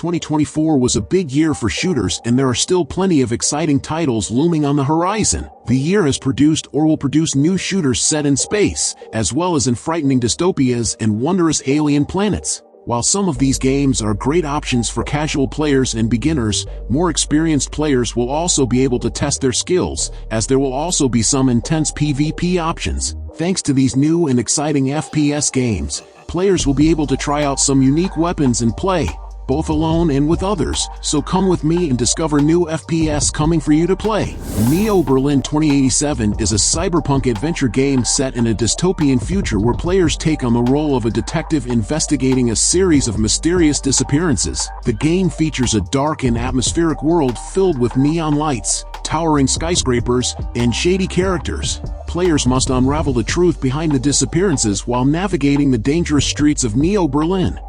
2024 was a big year for shooters, and there are still plenty of exciting titles looming on the horizon. The year has produced or will produce new shooters set in space, as well as in frightening dystopias and wondrous alien planets. While some of these games are great options for casual players and beginners, more experienced players will also be able to test their skills, as there will also be some intense PvP options. Thanks to these new and exciting FPS games, players will be able to try out some unique weapons and play, both alone and with others, so come with me and discover new FPS coming for you to play. Neo Berlin 2087 is a cyberpunk adventure game set in a dystopian future where players take on the role of a detective investigating a series of mysterious disappearances. The game features a dark and atmospheric world filled with neon lights, towering skyscrapers, and shady characters. Players must unravel the truth behind the disappearances while navigating the dangerous streets of Neo Berlin.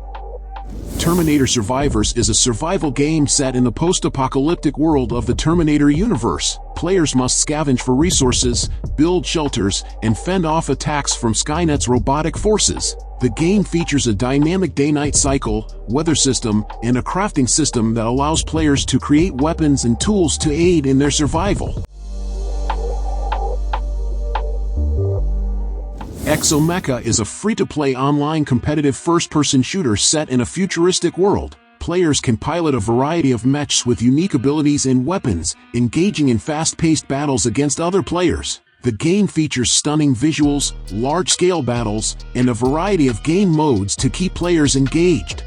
Terminator Survivors is a survival game set in the post-apocalyptic world of the Terminator universe. Players must scavenge for resources, build shelters, and fend off attacks from Skynet's robotic forces. The game features a dynamic day-night cycle, weather system, and a crafting system that allows players to create weapons and tools to aid in their survival. Exomecha is a free-to-play online competitive first-person shooter set in a futuristic world. Players can pilot a variety of mechs with unique abilities and weapons, engaging in fast-paced battles against other players. The game features stunning visuals, large-scale battles, and a variety of game modes to keep players engaged.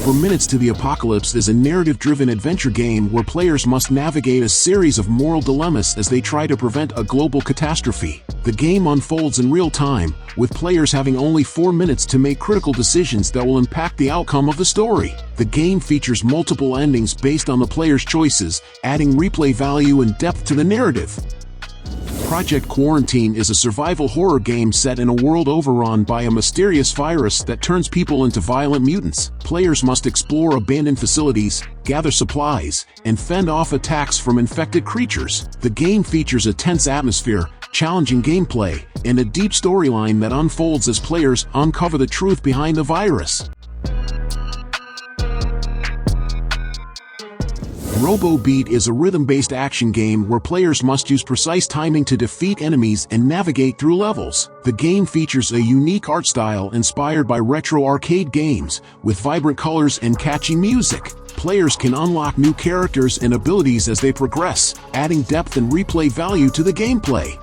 For Minutes to the Apocalypse is a narrative-driven adventure game where players must navigate a series of moral dilemmas as they try to prevent a global catastrophe. The game unfolds in real time, with players having only 4 minutes to make critical decisions that will impact the outcome of the story. The game features multiple endings based on the player's choices, adding replay value and depth to the narrative. Project Quarantine is a survival horror game set in a world overrun by a mysterious virus that turns people into violent mutants. Players must explore abandoned facilities, gather supplies, and fend off attacks from infected creatures. The game features a tense atmosphere, challenging gameplay, and a deep storyline that unfolds as players uncover the truth behind the virus. Robobeat is a rhythm-based action game where players must use precise timing to defeat enemies and navigate through levels. The game features a unique art style inspired by retro arcade games, with vibrant colors and catchy music. Players can unlock new characters and abilities as they progress, adding depth and replay value to the gameplay.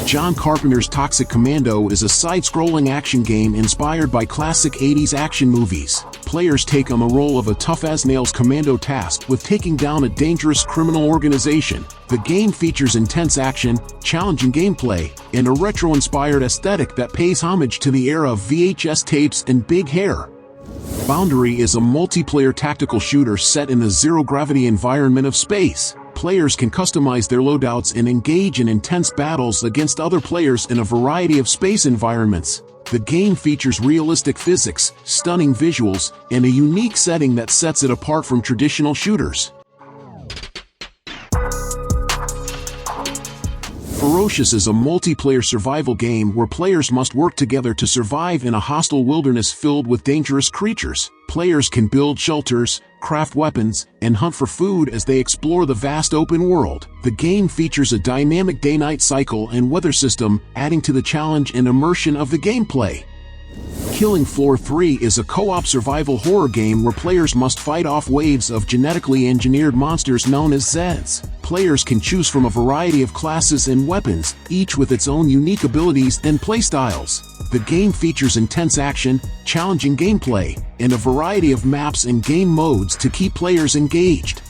John Carpenter's Toxic Commando is a side-scrolling action game inspired by classic 80s action movies. Players take on the role of a tough-as-nails commando tasked with taking down a dangerous criminal organization. The game features intense action, challenging gameplay, and a retro-inspired aesthetic that pays homage to the era of VHS tapes and big hair. Boundary is a multiplayer tactical shooter set in the zero-gravity environment of space. Players can customize their loadouts and engage in intense battles against other players in a variety of space environments. The game features realistic physics, stunning visuals, and a unique setting that sets it apart from traditional shooters. Ferocious is a multiplayer survival game where players must work together to survive in a hostile wilderness filled with dangerous creatures. Players can build shelters, craft weapons, and hunt for food as they explore the vast open world. The game features a dynamic day-night cycle and weather system, adding to the challenge and immersion of the gameplay. Killing Floor 3 is a co-op survival horror game where players must fight off waves of genetically engineered monsters known as Zeds. Players can choose from a variety of classes and weapons, each with its own unique abilities and playstyles. The game features intense action, challenging gameplay, and a variety of maps and game modes to keep players engaged.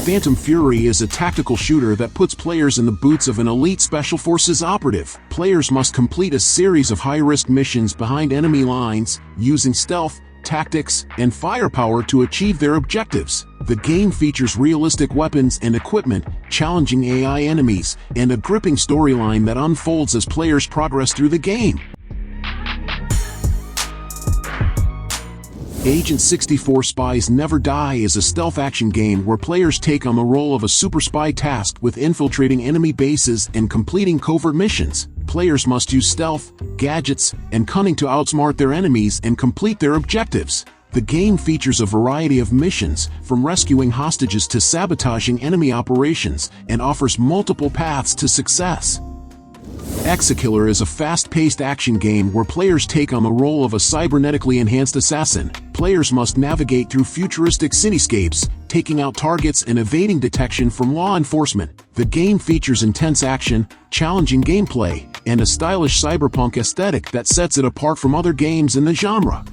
Phantom Fury is a tactical shooter that puts players in the boots of an elite Special Forces operative. Players must complete a series of high-risk missions behind enemy lines, using stealth, tactics, and firepower to achieve their objectives. The game features realistic weapons and equipment, challenging AI enemies, and a gripping storyline that unfolds as players progress through the game. Agent 64 Spies Never Die is a stealth action game where players take on the role of a super spy tasked with infiltrating enemy bases and completing covert missions. Players must use stealth, gadgets, and cunning to outsmart their enemies and complete their objectives. The game features a variety of missions, from rescuing hostages to sabotaging enemy operations, and offers multiple paths to success. EXEKILLER is a fast-paced action game where players take on the role of a cybernetically enhanced assassin. Players must navigate through futuristic cityscapes, taking out targets and evading detection from law enforcement. The game features intense action, challenging gameplay, and a stylish cyberpunk aesthetic that sets it apart from other games in the genre.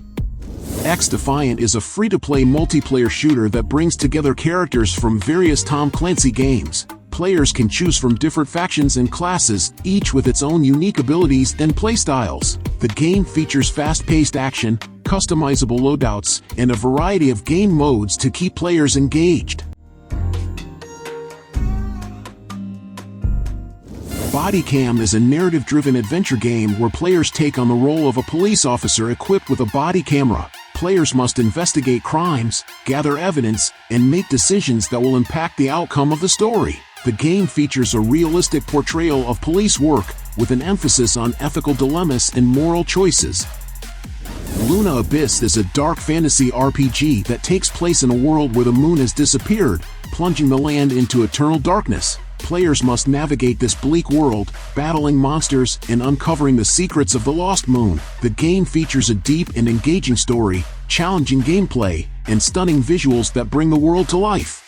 XDefiant is a free-to-play multiplayer shooter that brings together characters from various Tom Clancy games. Players can choose from different factions and classes, each with its own unique abilities and playstyles. The game features fast-paced action, customizable loadouts, and a variety of game modes to keep players engaged. Bodycam is a narrative-driven adventure game where players take on the role of a police officer equipped with a body camera. Players must investigate crimes, gather evidence, and make decisions that will impact the outcome of the story. The game features a realistic portrayal of police work, with an emphasis on ethical dilemmas and moral choices. Luna Abyss is a dark fantasy RPG that takes place in a world where the moon has disappeared, plunging the land into eternal darkness. Players must navigate this bleak world, battling monsters and uncovering the secrets of the lost moon. The game features a deep and engaging story, challenging gameplay, and stunning visuals that bring the world to life.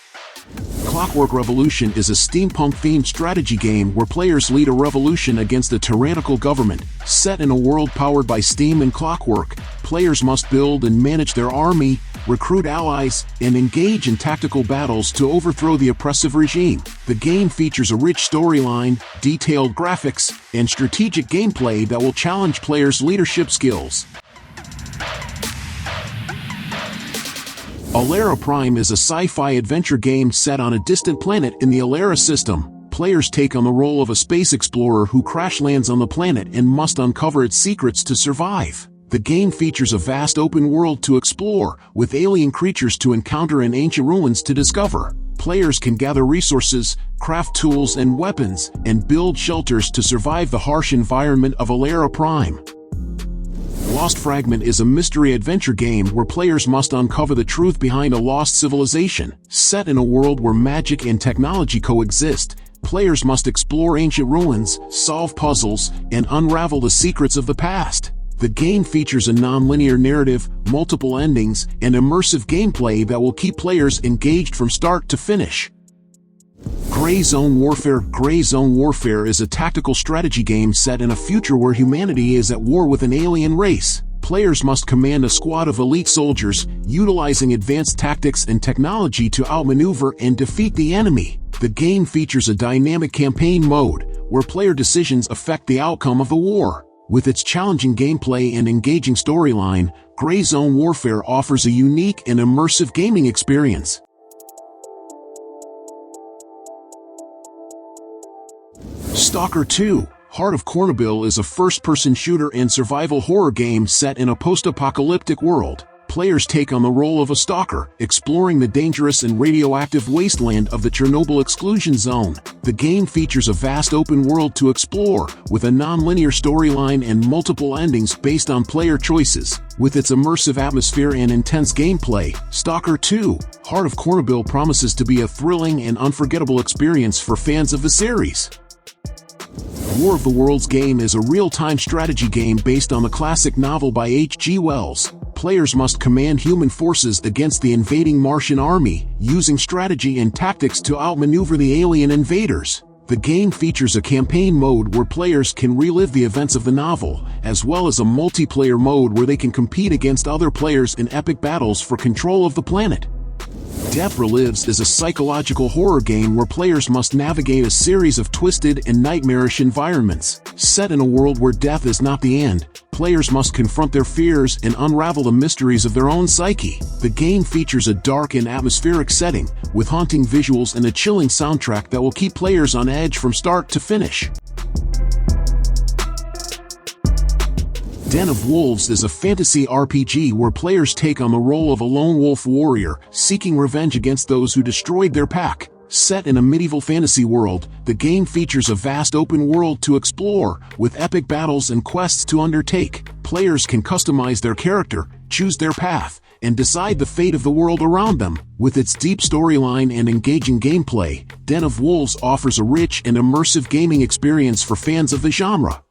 Clockwork Revolution is a steampunk-themed strategy game where players lead a revolution against a tyrannical government. Set in a world powered by steam and clockwork, players must build and manage their army, recruit allies, and engage in tactical battles to overthrow the oppressive regime. The game features a rich storyline, detailed graphics, and strategic gameplay that will challenge players' leadership skills. Alara Prime is a sci-fi adventure game set on a distant planet in the Alara system. Players take on the role of a space explorer who crash lands on the planet and must uncover its secrets to survive. The game features a vast open world to explore, with alien creatures to encounter and ancient ruins to discover. Players can gather resources, craft tools and weapons, and build shelters to survive the harsh environment of Alara Prime. Lost Fragment is a mystery adventure game where players must uncover the truth behind a lost civilization. Set in a world where magic and technology coexist, players must explore ancient ruins, solve puzzles, and unravel the secrets of the past. The game features a non-linear narrative, multiple endings, and immersive gameplay that will keep players engaged from start to finish. Gray Zone Warfare is a tactical strategy game set in a future where humanity is at war with an alien race. Players must command a squad of elite soldiers, utilizing advanced tactics and technology to outmaneuver and defeat the enemy. The game features a dynamic campaign mode, where player decisions affect the outcome of the war. With its challenging gameplay and engaging storyline, Gray Zone Warfare offers a unique and immersive gaming experience. Stalker 2: Heart of Chornobyl is a first-person shooter and survival horror game set in a post-apocalyptic world. Players take on the role of a stalker, exploring the dangerous and radioactive wasteland of the Chornobyl exclusion zone. The game features a vast open world to explore, with a non-linear storyline and multiple endings based on player choices. With its immersive atmosphere and intense gameplay, Stalker 2: Heart of Chornobyl promises to be a thrilling and unforgettable experience for fans of the series. War of the Worlds game is a real-time strategy game based on the classic novel by H.G. Wells. Players must command human forces against the invading Martian army, using strategy and tactics to outmaneuver the alien invaders. The game features a campaign mode where players can relive the events of the novel, as well as a multiplayer mode where they can compete against other players in epic battles for control of the planet. Relives is a psychological horror game where players must navigate a series of twisted and nightmarish environments. Set in a world where death is not the end, players must confront their fears and unravel the mysteries of their own psyche. The game features a dark and atmospheric setting, with haunting visuals and a chilling soundtrack that will keep players on edge from start to finish. Den of Wolves is a fantasy RPG where players take on the role of a lone wolf warrior, seeking revenge against those who destroyed their pack. Set in a medieval fantasy world, the game features a vast open world to explore, with epic battles and quests to undertake. Players can customize their character, choose their path, and decide the fate of the world around them. With its deep storyline and engaging gameplay, Den of Wolves offers a rich and immersive gaming experience for fans of the genre.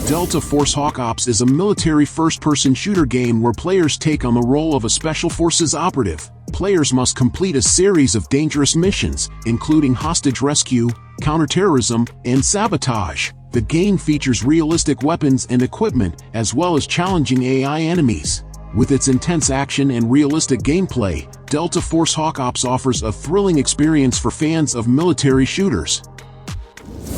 Delta Force Hawk Ops is a military first-person shooter game where players take on the role of a Special Forces operative. Players must complete a series of dangerous missions, including hostage rescue, counterterrorism, and sabotage. The game features realistic weapons and equipment, as well as challenging AI enemies. With its intense action and realistic gameplay, Delta Force Hawk Ops offers a thrilling experience for fans of military shooters.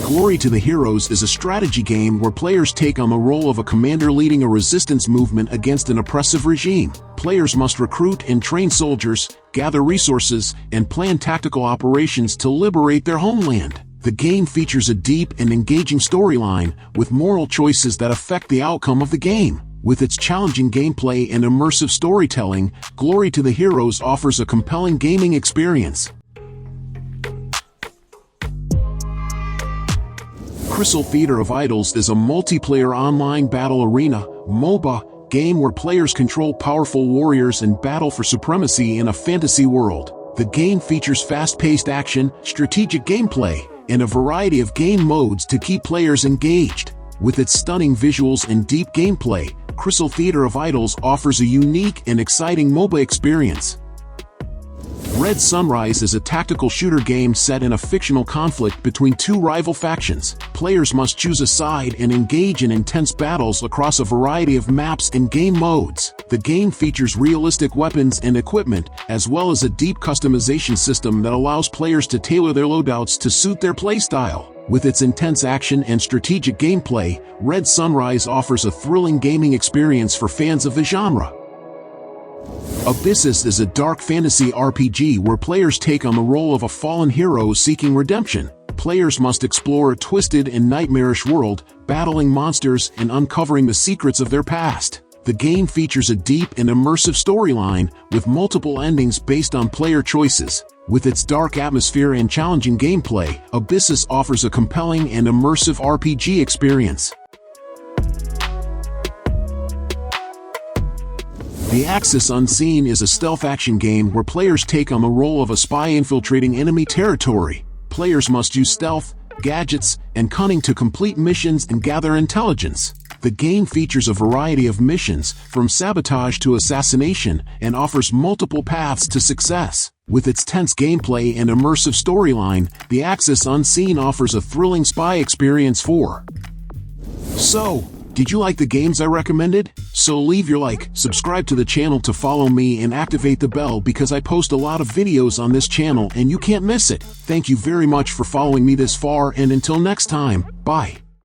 Glory to the Heroes is a strategy game where players take on the role of a commander leading a resistance movement against an oppressive regime. Players must recruit and train soldiers, gather resources, and plan tactical operations to liberate their homeland. The game features a deep and engaging storyline, with moral choices that affect the outcome of the game. With its challenging gameplay and immersive storytelling, Glory to the Heroes offers a compelling gaming experience. Crisol Theater of Idols is a multiplayer online battle arena (MOBA) game where players control powerful warriors and battle for supremacy in a fantasy world. The game features fast-paced action, strategic gameplay, and a variety of game modes to keep players engaged. With its stunning visuals and deep gameplay, Crisol Theater of Idols offers a unique and exciting MOBA experience. Red Sunrise is a tactical shooter game set in a fictional conflict between two rival factions. Players must choose a side and engage in intense battles across a variety of maps and game modes. The game features realistic weapons and equipment, as well as a deep customization system that allows players to tailor their loadouts to suit their playstyle. With its intense action and strategic gameplay, Red Sunrise offers a thrilling gaming experience for fans of the genre. Abyssus is a dark fantasy RPG where players take on the role of a fallen hero seeking redemption. Players must explore a twisted and nightmarish world, battling monsters and uncovering the secrets of their past. The game features a deep and immersive storyline, with multiple endings based on player choices. With its dark atmosphere and challenging gameplay, Abyssus offers a compelling and immersive RPG experience. The Axis Unseen is a stealth action game where players take on the role of a spy infiltrating enemy territory. Players must use stealth, gadgets, and cunning to complete missions and gather intelligence. The game features a variety of missions, from sabotage to assassination, and offers multiple paths to success. With its tense gameplay and immersive storyline, The Axis Unseen offers a thrilling spy experience for. So, did you like the games I recommended? So leave your like, subscribe to the channel to follow me, and activate the bell because I post a lot of videos on this channel and you can't miss it. Thank you very much for following me this far, and until next time, bye.